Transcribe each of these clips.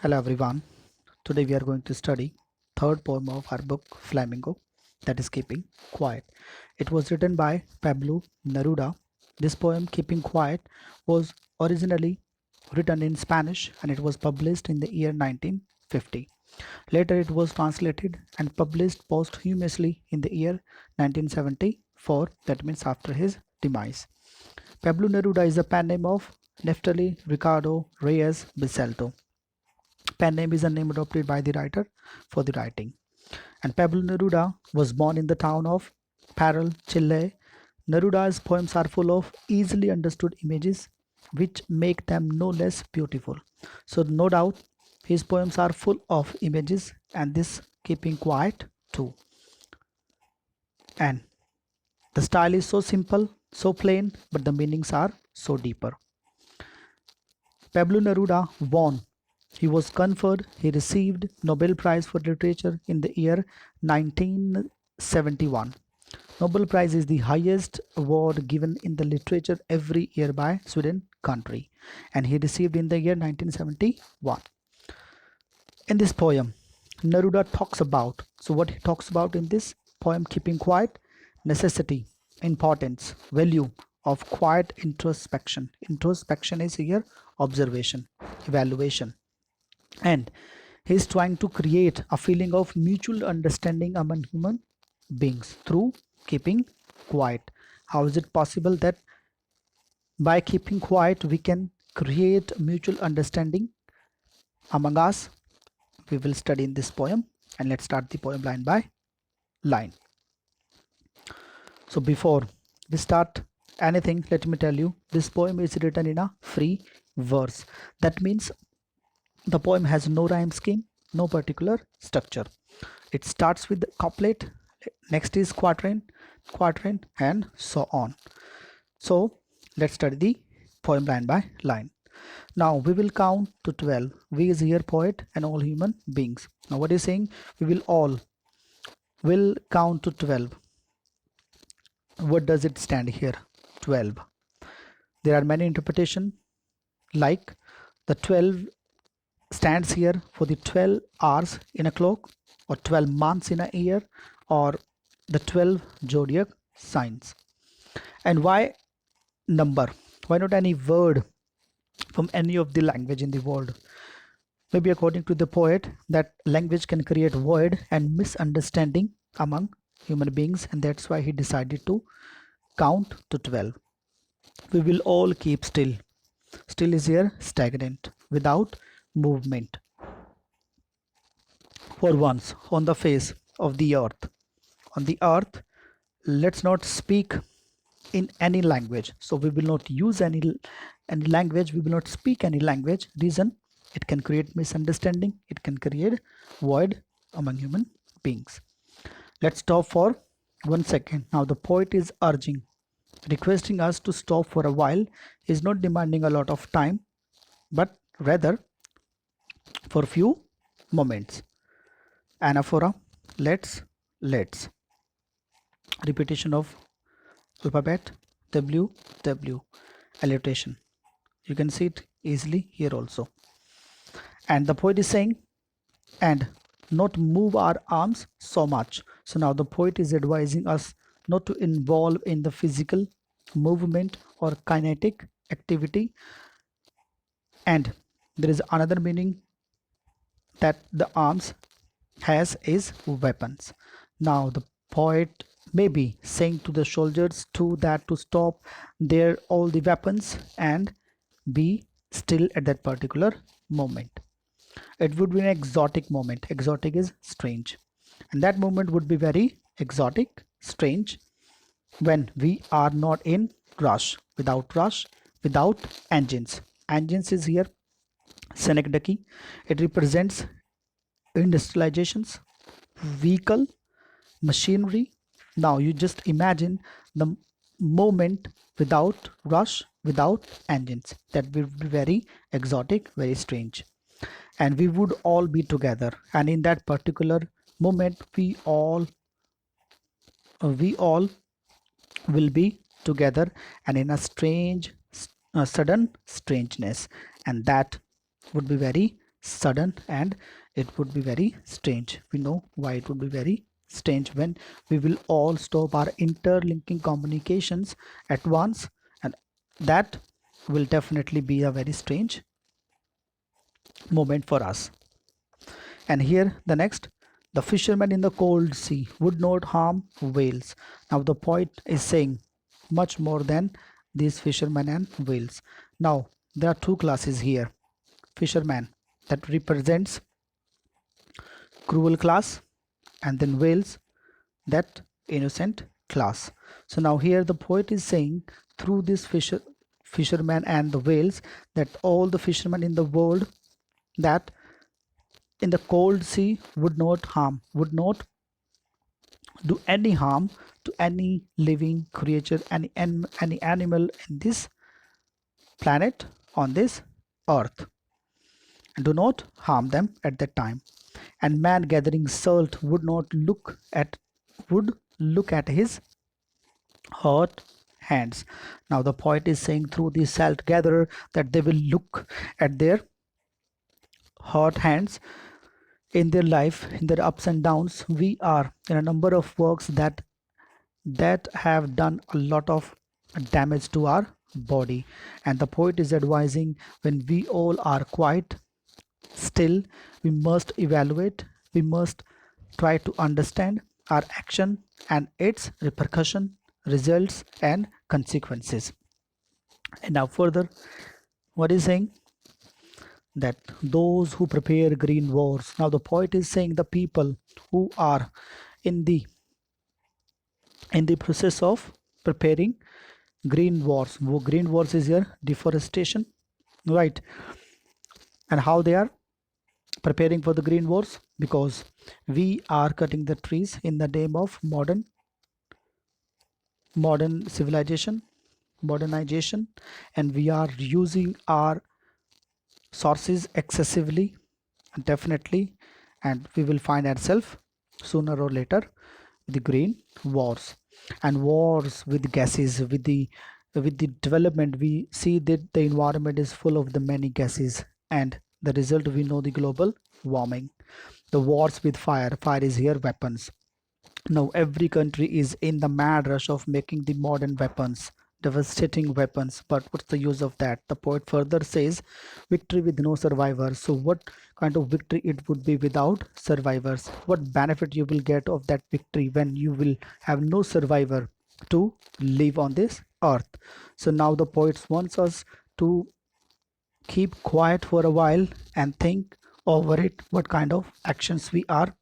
Hello everyone. Today we are going to study third poem of our book Flamingo, that is Keeping Quiet. It was written by Pablo Neruda. This poem Keeping Quiet was originally written in Spanish and it was published in the year 1950. Later it was translated and published posthumously in the year 1974, that means after his demise. Pablo Neruda is the pen name of Neftali Ricardo Reyes Bisalto. Pen name is a name adopted by the writer for the writing. And Pablo Neruda was born in the town of Parral, Chile. Neruda's poems are full of easily understood images which make them no less beautiful. So no doubt his poems are full of images and this keeping quiet too. And the style is so simple, so plain, but the meanings are so deeper. Pablo Neruda won. He was conferred, he received Nobel Prize for Literature in the year 1971. Nobel Prize is the highest award given in the literature every year by Sweden country, and he received in the year 1971. In this poem, Neruda talks about, so what he talks about in this poem, Keeping Quiet, necessity, importance, value of quiet introspection. Introspection is here observation, evaluation, and he's trying to create a feeling of mutual understanding among human beings through keeping quiet. How is it possible that by keeping quiet we can create mutual understanding among us? We will study in this poem, and let's start the poem line by line. So before we start anything, let me tell you this poem is written in a free verse. That means the poem has no rhyme scheme, no particular structure. It starts with the couplet, next is quatrain, and so on. So let's study the poem line by line. Now we will count to 12. We is here poet and all human beings. Now what is saying? We will count to 12. What does it stand here? 12. There are many interpretations, like the 12 stands here for the 12 hours in a clock, or 12 months in a year, or the 12 zodiac signs. And why number? Why not any word from any of the language in the world? Maybe according to the poet, that language can create void and misunderstanding among human beings, and that's why he decided to count to 12. We will all keep still. Still is here stagnant, without movement. For once on the face of the earth. On the earth, let's not speak in any language. So we will not use any language. We will not speak any language. Reason, it can create misunderstanding. It can create void among human beings. Let's stop for 1 second. Now the poet is urging, requesting us to stop for a while. He is not demanding a lot of time, but rather for few moments. Anaphora, let's. Repetition of alphabet W, alliteration. You can see it easily here also. And the poet is saying, and not move our arms so much. So now the poet is advising us not to involve in the physical movement or kinetic activity. And there is another meaning that the arms has is weapons. Now the poet may be saying to the soldiers too that to stop their all the weapons and be still at that particular moment. It would be an exotic moment. Exotic is strange, and that moment would be very exotic, strange, when we are not in rush, without engines. Engines is here synecdoche. It represents industrializations, vehicle, machinery. Now you just imagine the moment without rush, without engines. That would be very exotic, very strange, and we would all be together, and in that particular moment we all will be together, and in a strange sudden strangeness, and that would be very sudden, and it would be very strange. We know why it would be very strange when we will all stop our interlinking communications at once, and that will definitely be a very strange moment for us. And here the next, the fishermen in the cold sea would not harm whales. Now the poet is saying much more than these fishermen and whales. Now there are two classes here. Fisherman, that represents cruel class, and then whales, that innocent class. So now here the poet is saying through this fisherman and the whales, that all the fishermen in the world that in the cold sea would not harm, would not do any harm to any living creature, any animal in this planet, on this earth. Do not harm them at that time. And man gathering salt would look at his hurt hands. Now the poet is saying through the salt gatherer that they will look at their hurt hands in their life, in their ups and downs. We are in a number of works that have done a lot of damage to our body, and the poet is advising, when we all are quiet still, we must evaluate, we must try to understand our action and its repercussion, results and consequences. And now further, what is saying, that those who prepare green wars. Now the poet is saying the people who are in the process of preparing green wars. Green wars is here deforestation, right? And how they are preparing for the green wars, because we are cutting the trees in the name of modern civilization, modernization, and we are using our sources excessively, definitely, and we will find ourselves sooner or later the green wars. And wars with gases, with the development, we see that the environment is full of the many gases, and the result, we know, the global warming. The wars with fire, fire is here weapons. Now every country is in the mad rush of making the modern weapons, devastating weapons. But what's the use of that? The poet further says, victory with no survivors. So what kind of victory it would be without survivors? What benefit you will get of that victory when you will have no survivor to live on this earth? So now the poet wants us to keep quiet for a while and think over it, what kind of actions we are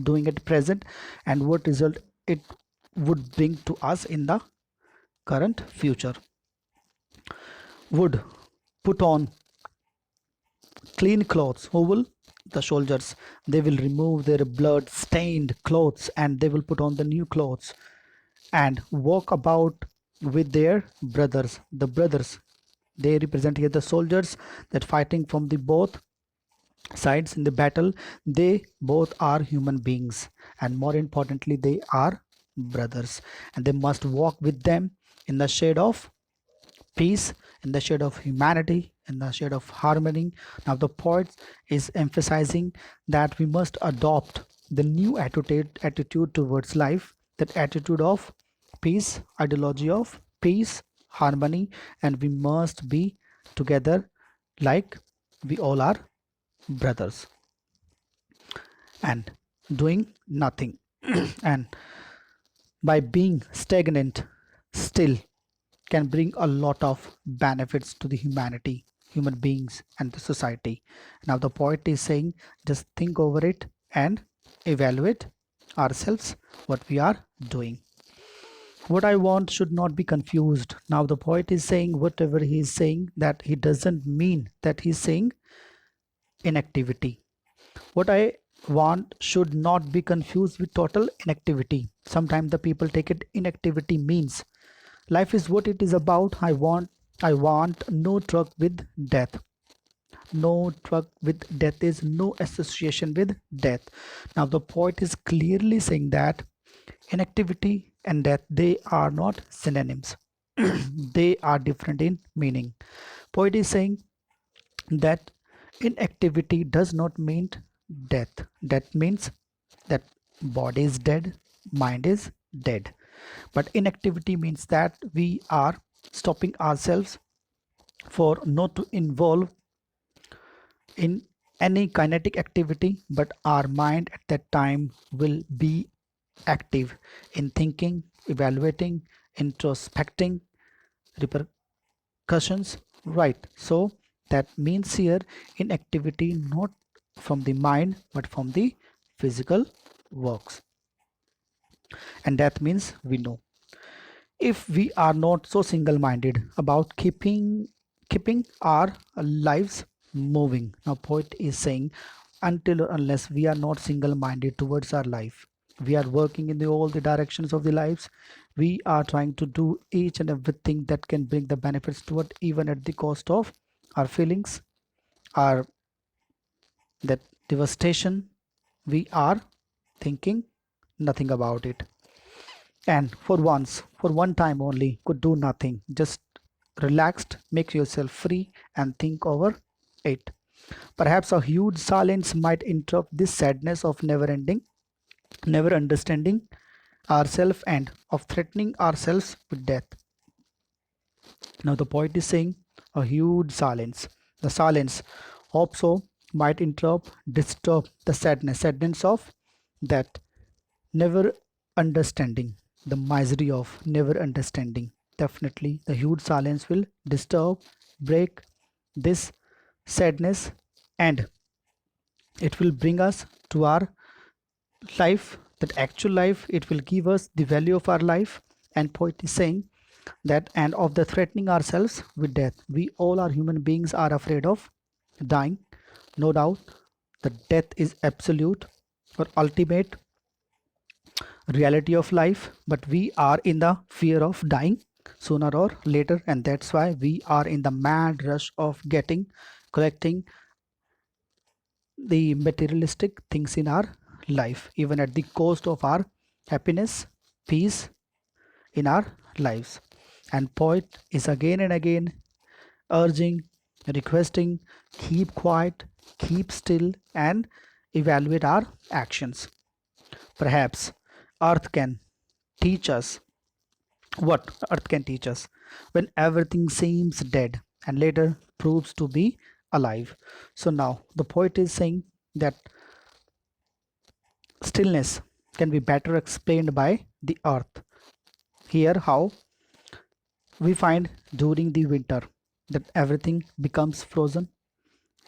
doing at present, and what result it would bring to us in the current future. Would put on clean clothes. Who will? The soldiers. They will remove their blood stained clothes and they will put on the new clothes and walk about with their brothers. The brothers, they represent here the soldiers that fighting from the both sides in the battle. They both are human beings, and more importantly, they are brothers, and they must walk with them in the shade of peace, in the shade of humanity, in the shade of harmony. Now the poet is emphasizing that we must adopt the new attitude towards life, that attitude of peace, ideology of peace, harmony, and we must be together like we all are brothers, and doing nothing and by being stagnant still can bring a lot of benefits to the human beings and the society. Now the poet is saying, just think over it and evaluate ourselves, what we are doing. What I want should not be confused. Now the poet is saying, whatever he is saying, that he doesn't mean that he's saying inactivity. What I want should not be confused with total inactivity. Sometimes the people take it inactivity means life is what it is about. I want no truck with death. No truck with death is no association with death. Now the poet is clearly saying that inactivity and death, they are not synonyms. They are different in meaning. Poet is saying that Inactivity does not mean death. That means that body is dead, mind is dead. But inactivity means that we are stopping ourselves for not to involve in any kinetic activity, but our mind at that time will be active in thinking, evaluating, introspecting, repercussions, right? So that means here inactivity not from the mind but from the physical works, and that means we know if we are not so single-minded about keeping our lives moving. Now poet is saying until or unless we are not single-minded towards our life, we are working in all the directions of the lives, we are trying to do each and everything that can bring the benefits toward, even at the cost of our feelings, our that devastation, we are thinking nothing about it, and for once, for one time only, could do nothing, just relaxed, make yourself free and think over it. Perhaps a huge silence might interrupt this sadness of never ending, never understanding ourselves and of threatening ourselves with death. Now the poet is saying a huge silence. The silence also might interrupt, disturb the sadness of that never understanding, the misery of never understanding. Definitely, the huge silence will disturb, break this sadness, and it will bring us to our life, that actual life. It will give us the value of our life. And poet is saying that, and of the threatening ourselves with death. We all are human beings are afraid of dying, no doubt. The death is absolute or ultimate reality of life, but we are in the fear of dying sooner or later, and that's why we are in the mad rush of collecting the materialistic things in our life, even at the cost of our happiness, peace in our lives. And poet is again and again urging, requesting, keep quiet, keep still, and evaluate our actions. Perhaps earth can teach us what earth can teach us when everything seems dead and later proves to be alive. So now the poet is saying that stillness can be better explained by the earth. Here, how we find during the winter that everything becomes frozen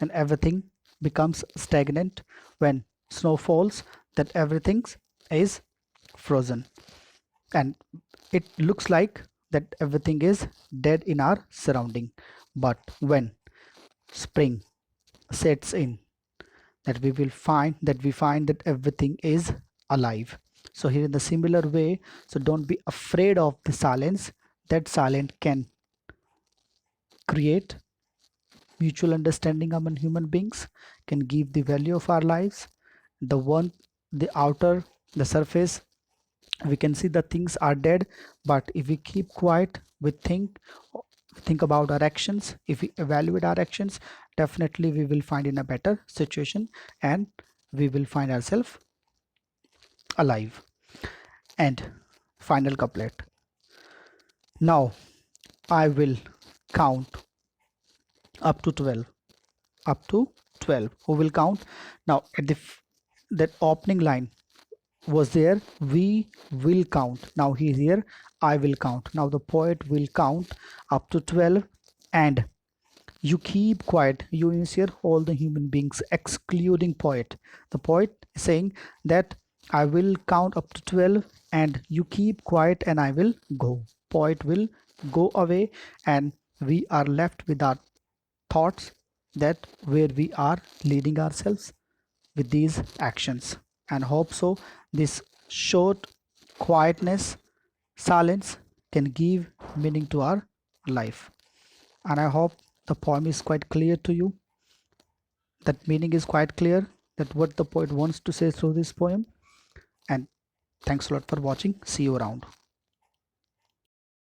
and everything becomes stagnant. When snow falls, that everything is frozen, and it looks like that everything is dead in our surrounding. But when spring sets in, that we find that everything is alive. So here in the similar way, so don't be afraid of the silence. That silence can create mutual understanding among human beings, can give the value of our lives. The one, the outer, the surface, we can see that things are dead, but if we keep quiet, we think about our actions, if we evaluate our actions, definitely we will find in a better situation, and we will find ourselves alive. And final couplet. Now I will count up to 12. Up to 12. Who will count? Now at that opening line was there, we will count. Now he is here, I will count. Now the poet will count up to 12, and you keep quiet. You means here all the human beings excluding poet. The poet is saying that I will count up to 12 and you keep quiet and I will go. Poet will go away, and we are left with our thoughts, that where we are leading ourselves with these actions. And hope so this short quietness, silence can give meaning to our life. And I hope the poem is quite clear to you, that meaning is quite clear, that what the poet wants to say through this poem. And thanks a lot for watching. See you around.